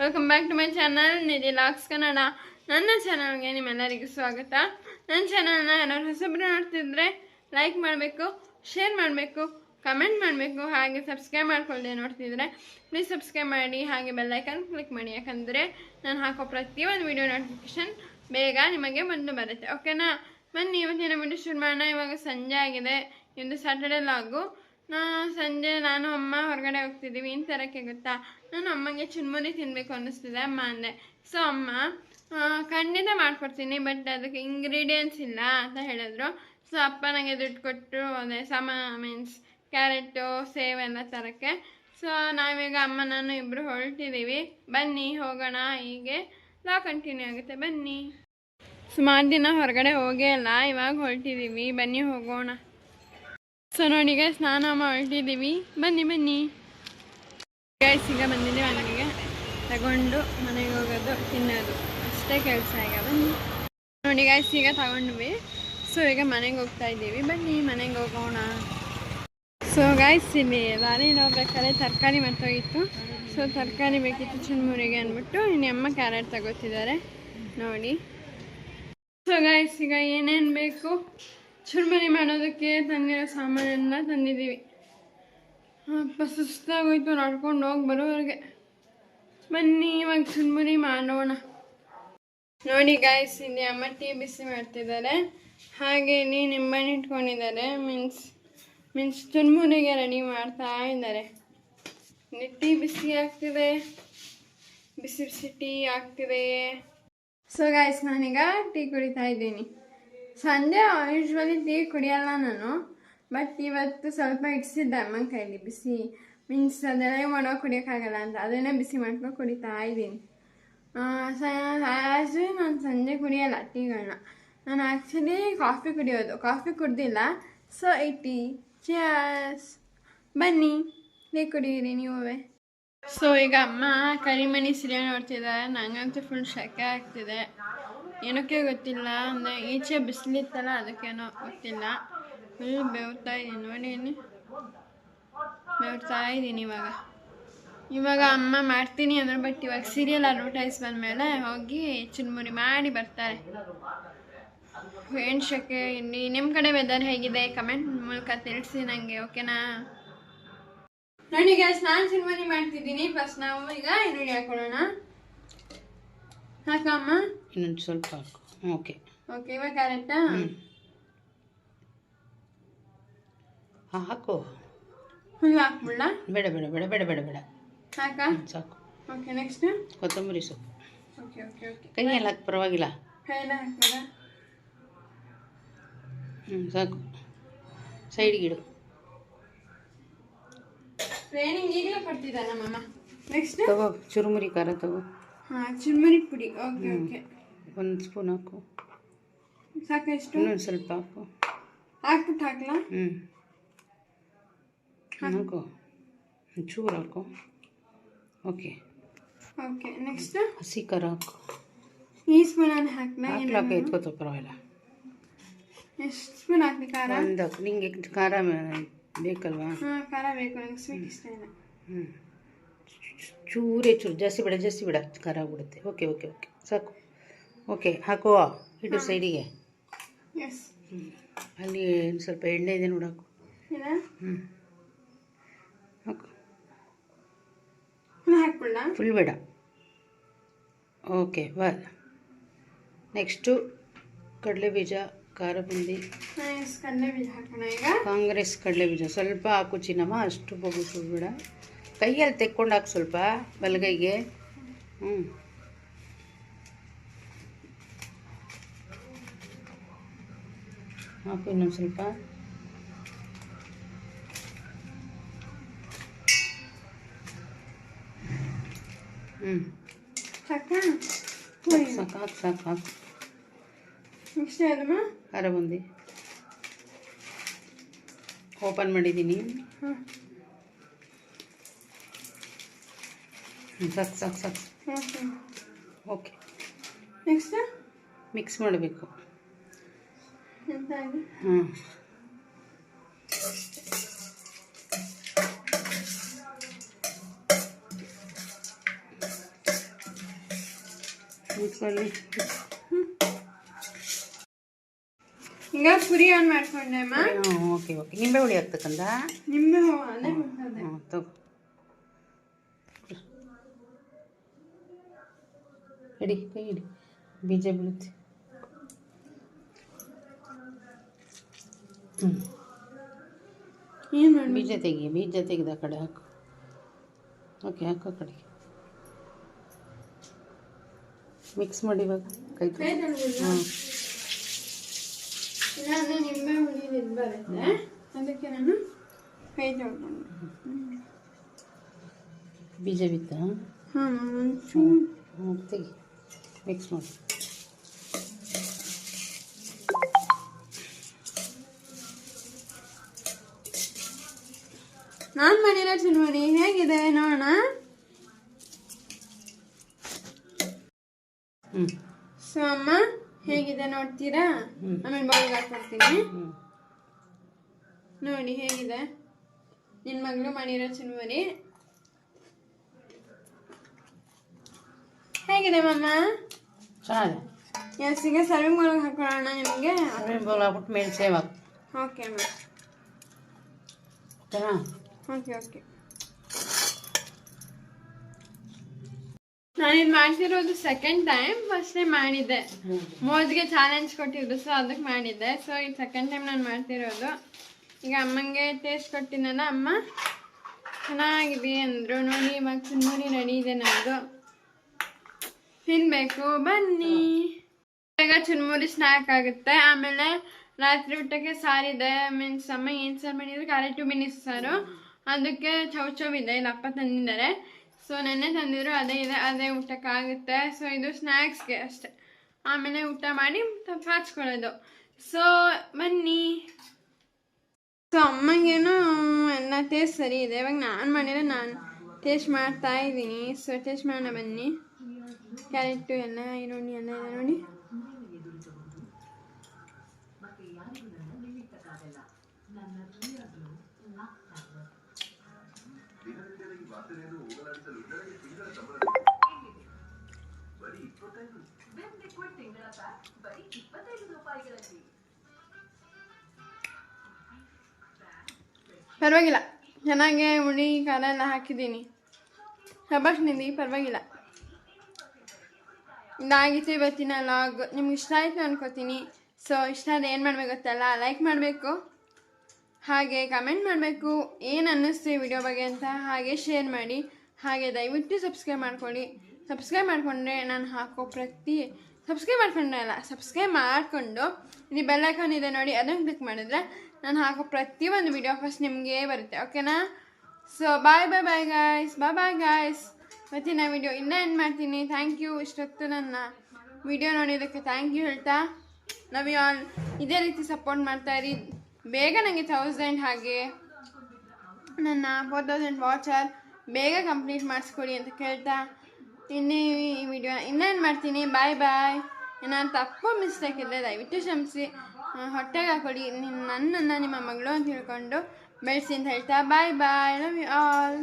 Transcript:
Welcome back to my channel Nidhi ಲಾಕ್ಸ್ ಕನ್ನಡ. ನನ್ನ ಚಾನಲ್ಗೆ ನಿಮ್ಮೆಲ್ಲರಿಗೂ ಸ್ವಾಗತ. ನನ್ನ ಚಾನಲ್ನ ಯಾರು ಹೊಸಬ್ರು ನೋಡ್ತಿದ್ರೆ ಲೈಕ್ ಮಾಡಬೇಕು, ಶೇರ್ ಮಾಡಬೇಕು, ಕಮೆಂಟ್ ಮಾಡಬೇಕು, ಹಾಗೆ ಸಬ್ಸ್ಕ್ರೈಬ್ ಮಾಡ್ಕೊಳ್ಳದೆ ನೋಡ್ತಿದ್ರೆ ಪ್ಲೀಸ್ ಸಬ್ಸ್ಕ್ರೈಬ್ ಮಾಡಿ, ಹಾಗೆ ಬೆಲ್ಲೈಕನ್ ಕ್ಲಿಕ್ ಮಾಡಿ. ಯಾಕಂದರೆ ನಾನು ಹಾಕೋ ಪ್ರತಿಯೊಂದು ವಿಡಿಯೋ ನೋಟಿಫಿಕೇಶನ್ ಬೇಗ ನಿಮಗೆ ಬಂದು ಬರುತ್ತೆ. ಓಕೆನಾ? ಬನ್ನಿ ಇವತ್ತಿನ ವಿಡಿಯೋ ಶುರು ಮಾಡೋಣ. ಇವಾಗ ಸಂಜೆ ಆಗಿದೆ. ಇದು ಸ್ಯಾಟರ್ಡೇ ಲಾಗು. ಸಂಜೆ ನಾನು ಅಮ್ಮ ಹೊರಗಡೆ ಹೋಗ್ತಿದ್ದೀವಿ. ಏನು ತರಕ್ಕೆ ಗೊತ್ತಾ, ನಾನು ಅಮ್ಮಗೆ ಚುನ್ಮುರಿ ತಿನ್ನಬೇಕು ಅನ್ನಿಸ್ತಿದೆ. ಅಮ್ಮ ಅಂದೆ. ಸೊ ಅಮ್ಮ ಖಂಡಿತ ಮಾಡ್ಕೊಡ್ತೀನಿ, ಬಟ್ ಅದಕ್ಕೆ ಇಂಗ್ರೀಡಿಯೆಂಟ್ಸ್ ಇಲ್ಲ ಅಂತ ಹೇಳಿದ್ರು. ಸೊ ಅಪ್ಪ ನನಗೆ ದುಡ್ಡು ಕೊಟ್ಟರು, ಅದೇ ಮೀನ್ಸ್ ಕ್ಯಾರೆಟು, ಸೇವ್ ಎಲ್ಲ ತರಕ್ಕೆ. ಸೊ ನಾವೀಗ ಅಮ್ಮ ನಾನು ಇಬ್ಬರು ಹೊರಟಿದ್ದೀವಿ. ಬನ್ನಿ ಹೋಗೋಣ. ಹೀಗೆ ಲಾಗ್ ಕಂಟಿನ್ಯೂ ಆಗುತ್ತೆ. ಬನ್ನಿ. ಸುಮಾರು ದಿನ ಹೊರಗಡೆ ಹೋಗೇ ಇಲ್ಲ, ಇವಾಗ ಹೊರಟಿದ್ದೀವಿ. ಬನ್ನಿ ಹೋಗೋಣ. ಸೊ ನೋಡಿ ಗೈಸ್, ಸ್ನಾನ ಹೊರಟಿದ್ದೀವಿ. ಬನ್ನಿ ಬನ್ನಿ ಗೈಸ್. ಈಗ ಬಂದಿದ್ದೀವಿ ಮನೆಗೆ, ತಗೊಂಡು ಮನೆಗೆ ಹೋಗೋದು, ತಿನ್ನೋದು ಅಷ್ಟೇ ಕೆಲಸ. ಈಗ ಬನ್ನಿ ನೋಡಿ ಗೈಸ್, ಈಗ ತಗೊಂಡ್ವಿ. ಸೊ ಈಗ ಮನೆಗೆ ಹೋಗ್ತಾ ಇದ್ದೀವಿ. ಬನ್ನಿ ಮನೆಗೆ ಹೋಗೋಣ. ಸೊ ಗೈಸ್, ಇಲ್ಲಿ ದಾರಿಲಿ ಹೋಗ್ಬೇಕಾದ್ರೆ ತರಕಾರಿ ಮರ್ತೋಗಿತ್ತು. ಸೊ ತರಕಾರಿ ಬೇಕಿತ್ತು ಚುನ್ಮುರಿಗೆ ಅಂದ್ಬಿಟ್ಟು ಇನ್ನು ಅಮ್ಮ ಕ್ಯಾರೆಟ್ ತಗೋತಿದ್ದಾರೆ ನೋಡಿ. ಸೊ ಗೈಸ್, ಈಗ ಏನೇನು ಬೇಕು ಚುರ್ಮುರಿ ಮಾಡೋದಕ್ಕೆ ತಂದಿರೋ ಸಾಮಾನೆಲ್ಲ ತಂದಿದ್ದೀವಿ. ಅಪ್ಪ ಸುಸ್ತಾಗೋಯ್ತು ನಡ್ಕೊಂಡು ಹೋಗಿ ಬರೋವರೆಗೆ. ಬನ್ನಿ ಇವಾಗ ಚುರ್ಮುರಿ ಮಾಡೋಣ. ನೋಡಿ ಗಾಯ್ಸ್, ಇಲ್ಲಿ ಅಮ್ಮ ಟೀ ಬಿಸಿ ಮಾಡ್ತಿದ್ದಾರೆ, ಹಾಗೆ ಇಲ್ಲಿ ನಿಂಬೆಹಣ್ಣು ಇಟ್ಕೊಂಡಿದ್ದಾರೆ. ಮೀನ್ಸ್ ಚುರ್ಮುರಿಗೆ ರೆಡಿ ಮಾಡ್ತಾ ಇದ್ದಾರೆ. ಇಲ್ಲಿ ಟೀ ಬಿಸಿ ಆಗ್ತಿದೆ, ಬಿಸಿ ಬಿಸಿ ಟೀ ಆಗ್ತಿದೆ. ಸೊ ಗಾಯ್ಸ್, ನಾನೀಗ ಟೀ ಕುಡಿತಾ ಇದ್ದೀನಿ. ಸಂಜೆ ಯೂಶ್ವಲಿ ಟೀ ಕುಡಿಯಲ್ಲ ನಾನು, ಬಟ್ ಇವತ್ತು ಸ್ವಲ್ಪ ಇಡ್ಸಿದ್ದೆ ಅಮ್ಮನ ಕೈಲಿ ಬಿಸಿ. ಮೀನ್ಸ್ ಅದೆಲ್ಲ ಮಾಡೋ ಕುಡಿಯೋಕ್ಕಾಗಲ್ಲ ಅಂತ ಅದನ್ನೇ ಬಿಸಿ ಮಾಡ್ಕೊಂಡು ಕುಡಿತಾ ಇದ್ದೀನಿ. ನಾನು ಸಂಜೆ ಕುಡಿಯಲ್ಲ ಟೀಗಳನ್ನ. ನಾನು ಆ್ಯಕ್ಚುಲಿ ಕಾಫಿ ಕುಡಿಯೋದು, ಕಾಫಿ ಕುಡ್ದಿಲ್ಲ. ಸೊ ಈ ಟೀ ಚಿಯರ್ಸ್. ಬನ್ನಿ ಟೀ ಕುಡಿಯಿರಿ ನೀವೇ. ಸೊ ಈಗ ಅಮ್ಮ ಕರಿಮಣಿ ಸೀರಿಯಲ್ ನೋಡ್ತಿದ್ದಾರೆ. ನನಗಂತೂ ಫುಲ್ ಶೆಕೆ ಆಗ್ತಿದೆ, ಏನಕ್ಕೆ ಗೊತ್ತಿಲ್ಲ. ಅಂದರೆ ಈಚೆ ಬಿಸಿಲಿತ್ತಲ್ಲ, ಅದಕ್ಕೇನೋ ಗೊತ್ತಿಲ್ಲ. ಫುಲ್ ಬೆವ್ತಾ ಇದ್ದೀನಿ ನೋಡಿ, ಬೆವ್ತಾ ಇದ್ದೀನಿ ಇವಾಗ ಅಮ್ಮ ಮಾಡ್ತೀನಿ ಅಂದ್ರೆ, ಬಟ್ ಇವಾಗ ಸೀರಿಯಲ್ ಅಡ್ವರ್ಟೈಸ್ ಬಂದಮೇಲೆ ಹೋಗಿ ಚುನ್ಮುರಿ ಮಾಡಿ ಬರ್ತಾರೆ. ಏನು ಶೆಕೆ. ಇಲ್ಲಿ ನಿಮ್ಮ ಕಡೆ ವೆದರ್ ಹೇಗಿದೆ ಕಮೆಂಟ್ ಮೂಲಕ ತಿಳಿಸಿ ನನಗೆ, ಓಕೆನಾ? ನೋಡಿ ಗ್ಯಾಸ್, ನಾನು ಚುನ್ಮುರಿ ಮಾಡ್ತಿದ್ದೀನಿ. ಫಸ್ಟ್ ನಾವು ಈಗ ಈರುಳ್ಳಿ ಹಾಕೊಳ್ಳೋಣ. ಹಾಕಮ್ಮ, ಇನ್ನೊಂದು ಸ್ವಲ್ಪ ಹಾಕು. Okay okay. ಇವಾಗ ಕ್ಯಾರೆಟಾ ಹಾಕು. ಹುಲ್ಲು ಹಾಕ್ಬಿಡ್ಲಾ? ಬೇಡ ಬೇಡ ಬೇಡ ಬೇಡ ಬೇಡ ಬೇಡ ಹಾಕಾ? ಸಾಕು. ಓಕೆ. ನೆಕ್ಸ್ಟ್ ಕೊತ್ತಂಬರಿ ಸೊಪ್ಪು. Okay okay okay. ಕೈಯಲ್ಲಿ ಹಾಕಿ ಪರವಾಗಿಲ್ಲ. ಕೈಯೆಲ್ಲ ಹಾಕ್ಬೋದಾ? ಸಾಕು. ಸೈಡ್ಗೆ ಇಡು. ಟ್ರೈನಿಂಗ್ ಈಗಲೇ ಕೊಡ್ತಿದ್ದ ನಮ್ಮಮ್ಮ. ನೆಕ್ಸ್ಟ್ ತಗೋ ಚುರುಮುರಿ ಖಾರ ತಗೋ. ಹಾಂ, ಚುರುಮುರಿ ಪುಡಿ. Okay okay. ಒಂದು ಸ್ಪೂನ್ ಹಾಕು. ಸಾಕಷ್ಟು? ಇನ್ನೊಂದು ಸ್ವಲ್ಪ ಹಾಕು. ಹಾಕ್ಬಿಟ್ಟು ಹಾಕ್ಲಾ? ಹಾಕು. ಚೂರು ಹಾಕು. Okay okay. ನೆಕ್ಸ್ಟ್ ಹಸಿ ಖಾರ ಹಾಕು. ಈ ಸ್ಪೂನಲ್ಲಿ ಹಾಕ್ಲಾ? ಹಾಕ್ಲಾಕ ಎತ್ಕೋತ ಪರವಾಗಿಲ್ಲ. ಎಷ್ಟು ಸ್ಪೂನ್ ಹಾಕ್ಲಿ ಖಾರ? ಒಂದು ಹಾಕು. ನಿಂಗೆ ಖಾರ ಬೇಕಲ್ವಾ? ಹಾಂ, ಖಾರ ಬೇಕು. ನನಗೆ ಸ್ವೀಟ್ ಇಷ್ಟ ಇಲ್ಲ. ಚೂರೇ ಚೂರು, ಜಾಸ್ತಿ ಬೇಡ, ಜಾಸ್ತಿ ಬೇಡ, ಖಾರ ಆಗ್ಬಿಡುತ್ತೆ. ಓಕೆ ಓಕೆ ಓಕೆ ಸಾಕು. ಓಕೆ ಹಾಕುವ. ಇಡು ಸೈಡಿಗೆ. ಎಸ್. ಅಲ್ಲಿ ಸ್ವಲ್ಪ ಎಣ್ಣೆ ಇದೆ ನೋಡಾಕು. ಹಾಕು. ಹಾಕ್ಬಿಡ? ಫುಲ್ ಬೇಡ. ಓಕೆ ಬಾ. ನೆಕ್ಸ್ಟು ಕಡಲೆಬೀಜ, ಖಾರ ಬುಂದಿ, ಕಡಲೆಬೀಜ ಹಾಕೋಣ ಈಗ. ಕಾಂಗ್ರೆಸ್ ಕಡಲೆಬೀಜ ಸ್ವಲ್ಪ ಹಾಕು ಚಿನ್ನಮ್ಮ, ಅಷ್ಟು ಬಗ್ಗಿಸು ಬೇಡ. ಕೈಯಲ್ಲಿ ತೆಕ್ಕೊಂಡು ಹಾಕು ಸ್ವಲ್ಪ ಬಲಗೈಗೆ. ಹಾಕು ಇನ್ನೊಂದು ಸ್ವಲ್ಪ. ಸಾಕು ಸಾಕು ಸಾಕು ಹಾಕು. ನೆಕ್ಸ್ಟ್ ಯಾವ್ದಮ್ಮ? ಖಾರ ಬುಂದಿ ಓಪನ್ ಮಾಡಿದ್ದೀನಿ. ಸಾಕು ಸಾಕು ಸಾಕು. ಓಕೆ. ನೆಕ್ಸ್ಟ್ ಮಿಕ್ಸ್ ಮಾಡಬೇಕು. ಹಾಂ, ಮಿಕ್ಸಲ್ಲಿ ಈಗ ಪುರಿ ಆನ್ ಮಾಡ್ಕೊಂಡೆ ಅಮ್ಮ. Okay okay. ನಿಂಬೆ ಹುಳಿ ಹಾಕ್ತಕ್ಕಂದ ನಿಂಬೆ ಅದೇ ಮಾಡ್ಕೊಂಡೆ. ತಗೋ ಹಿಡಿ, ಕೈ ಹಿಡಿ, ಬೀಜ ಬೀಳುತ್ತೆ. ಏನು ಮಾಡಿ ಬೀಜ ತೆಗಿ, ಬೀಜ ತೆಗೆದ ಕಡೆ ಹಾಕು. ಓಕೆ, ಹಾಕೋ ಕಡೆ ಮಿಕ್ಸ್ ಮಾಡಿ ಇವಾಗ ಕೈ ಹ್ಞೂ. ನಾನು ನಿಂಬೆ ಹುಳಿ ಬರುತ್ತೆ, ಅದಕ್ಕೆ ನಾನು ಕೈ ತೊಳ್ಕೊಂಡು ಬೀಜ ಬಿತ್ತ. ಹಾಂ ತೆಗಿ, ಮಿಕ್ಸ್ ಮಾಡಿ. ನಾನು ಮಾಡಿರೋ ಚುರುಮುರಿ ಹೇಗಿದೆ ನೋಡೋಣ. ಸೊ ಅಮ್ಮ ಹೇಗಿದೆ ನೋಡ್ತೀರಾ? ಆಮೇಲೆ ಬೌಲ್ಗೆ ಹಾಕ್ಕೊಡ್ತೀನಿ. ನೋಡಿ ಹೇಗಿದೆ ನಿನ್ನ ಮಗಳು ಮಾಡಿರೋ ಚುರುಮುರಿ. ಹೇಗಿದೆ ಮಮ್ಮ? ಚೆನ್ನಾಗಿದೆ. ಎಸ್, ಈಗ ಸರ್ವಿಂಗ್ ಬೌಲ್ಗೆ ಹಾಕೊಳ್ಳೋಣ ನಿಮಗೆ. ಸರ್ವಿಂಗ್ ಬೌಲ್ ಹಾಕ್ಬಿಟ್ಟು ಮೇಲೆ ಸೇವ್ ಹಾಕು. ಓಕೆ ಅಮ್ಮ. ಓಕೆನಾ? Okay okay. ನಾನಿದು ಮಾಡ್ತಿರೋದು ಸೆಕೆಂಡ್ ಟೈಮ್. ಫಸ್ಟ್ ಟೈಮ್ ಮಾಡಿದ್ದೆ, ಮೋಜ್ಗೆ ಚಾಲೆಂಜ್ ಕೊಟ್ಟಿದ್ದು, ಸೊ ಅದಕ್ಕೆ ಮಾಡಿದ್ದೆ. ಸೊ ಇದು ಸೆಕೆಂಡ್ ಟೈಮ್ ನಾನು ಮಾಡ್ತಿರೋದು. ಈಗ ಅಮ್ಮಂಗೆ ಟೇಸ್ಟ್ ಕೊಟ್ಟಿದ್ದಲ್ಲ, ಅಮ್ಮ ಚೆನ್ನಾಗಿದೆ ಅಂದರು. ನೋಡಿ ಇವಾಗ ಚುರುಮುರಿ ರೆಡಿ ಇದೆ ನಮ್ಮದು, ತಿನ್ನಬೇಕು ಬನ್ನಿ. ಈಗ ಚುರುಮುರಿ ಸ್ನ್ಯಾಕ್ ಆಗುತ್ತೆ. ಆಮೇಲೆ ರಾತ್ರಿ ಊಟಕ್ಕೆ ಸಾರಿದೆ. ಮೀನ್ಸ್ ಅಮ್ಮ ಏನು ಸಾರು ಮಾಡಿದ್ರು? ಕ್ಯಾರೆಟು ಬೀನ್ಸ್ ಸಾರು. ಅದಕ್ಕೆ ಚೌಚೌ ಇದೆ, ಇಲ್ಲಿ ಅಪ್ಪ ತಂದಿದ್ದಾರೆ. ಸೊ ನೆನ್ನೆ ತಂದಿದ್ರು, ಅದೇ ಇದೆ, ಅದೇ ಊಟಕ್ಕಾಗುತ್ತೆ. ಸೊ ಇದು ಸ್ನ್ಯಾಕ್ಸ್ಗೆ ಅಷ್ಟೆ. ಆಮೇಲೆ ಊಟ ಮಾಡಿ ಹಚ್ಕೊಳ್ಳೋದು. ಸೊ ಬನ್ನಿ. ಸೊ ಅಮ್ಮಂಗೇನು ಎಲ್ಲ ಟೇಸ್ಟ್ ಸರಿ ಇದೆ. ಇವಾಗ ನಾನು ಮಾಡಿದ್ರೆ ನಾನು ಟೇಸ್ಟ್ ಮಾಡ್ತಾ ಇದ್ದೀನಿ. ಸೊ ಟೇಸ್ಟ್ ಮಾಡೋಣ ಬನ್ನಿ. ಕ್ಯಾರೆಟು ಎಲ್ಲ ಈರುಳ್ಳಿ ಎಲ್ಲ ಇದೆ ನೋಡಿ. ಪರವಾಗಿಲ್ಲ, ಚೆನ್ನಾಗೆ ಹುಳಿ ಖಾರ ಎಲ್ಲ ಹಾಕಿದ್ದೀನಿ. ಶಬಾಷ್ ನಿಂದಿ, ಪರವಾಗಿಲ್ಲ. ಇದಾಗಿತ್ತು ಇವತ್ತಿನ ಲಾಗ್. ನಿಮ್ಗೆ ಇಷ್ಟ ಆಯಿತು ಅನ್ಕೋತೀನಿ. ಸೊ ಇಷ್ಟ ಆದರೆ ಏನು ಮಾಡಬೇಕು ಗೊತ್ತಲ್ಲ, ಲೈಕ್ ಮಾಡಬೇಕು, ಹಾಗೆ ಕಮೆಂಟ್ ಮಾಡಬೇಕು ಏನು ಅನ್ನಿಸ್ತು ಈ ವಿಡಿಯೋ ಬಗ್ಗೆ ಅಂತ, ಹಾಗೆ ಶೇರ್ ಮಾಡಿ, ಹಾಗೆ ದಯವಿಟ್ಟು ಸಬ್ಸ್ಕ್ರೈಬ್ ಮಾಡ್ಕೊಳ್ಳಿ. ಸಬ್ಸ್ಕ್ರೈಬ್ ಮಾಡಿಕೊಂಡ್ರೆ ನಾನು ಹಾಕೋ ಸಬ್ಸ್ಕ್ರೈಬ್ ಮಾಡಿಕೊಂಡು ಇಲ್ಲಿ ಬೆಲ್ ಐಕಾನ್ ಇದೆ ನೋಡಿ, ಅದನ್ನು ಕ್ಲಿಕ್ ಮಾಡಿದ್ರೆ ನಾನು ಹಾಕೋ ಪ್ರತಿಯೊಂದು ವಿಡಿಯೋ ಫಸ್ಟ್ ನಿಮಗೆ ಬರುತ್ತೆ. ಓಕೆನಾ? So bye guys. ಇವತ್ತಿನ ವಿಡಿಯೋ ಇಲ್ಲೇ ಎಂಡ್ ಮಾಡ್ತೀನಿ. Thank you. ಇಷ್ಟೊತ್ತು ನನ್ನ ವಿಡಿಯೋ ನೋಡಿದ್ದಕ್ಕೆ ಥ್ಯಾಂಕ್ ಯು ಹೇಳ್ತಾ, ಲವ್ ಯು ಆಲ್. ಇದೇ ರೀತಿ ಸಪೋರ್ಟ್ ಮಾಡ್ತಾಯಿರಿ. ಬೇಗ ನನಗೆ 1000 ಹಾಗೆ ನನ್ನ 4000 ವಾಚರ್ ಬೇಗ ಕಂಪ್ಲೀಟ್ ಮಾಡಿಸ್ಕೊಡಿ ಅಂತ ಕೇಳ್ತಾ ಇನ್ನೇ ಈ ವಿಡಿಯೋ ಇನ್ನೇನು ಮಾಡ್ತೀನಿ. ಬಾಯ್. ಏನಾದ್ರು ತಪ್ಪು ಮಿಸ್ಟೇಕ್ ಇದ್ದರೆ ದಯವಿಟ್ಟು ಕ್ಷಮಿಸಿ. ಹೊಟ್ಟೆಗೆ ಹಾಕೊಡಿ. ನನ್ನನ್ನು ನಿಮ್ಮ ಮಗಳು ಅಂತ ತಿಳ್ಕೊಂಡು ಬೆಳೆಸಿ ಅಂತ ಹೇಳ್ತಾ ಬಾಯ್. Love you all.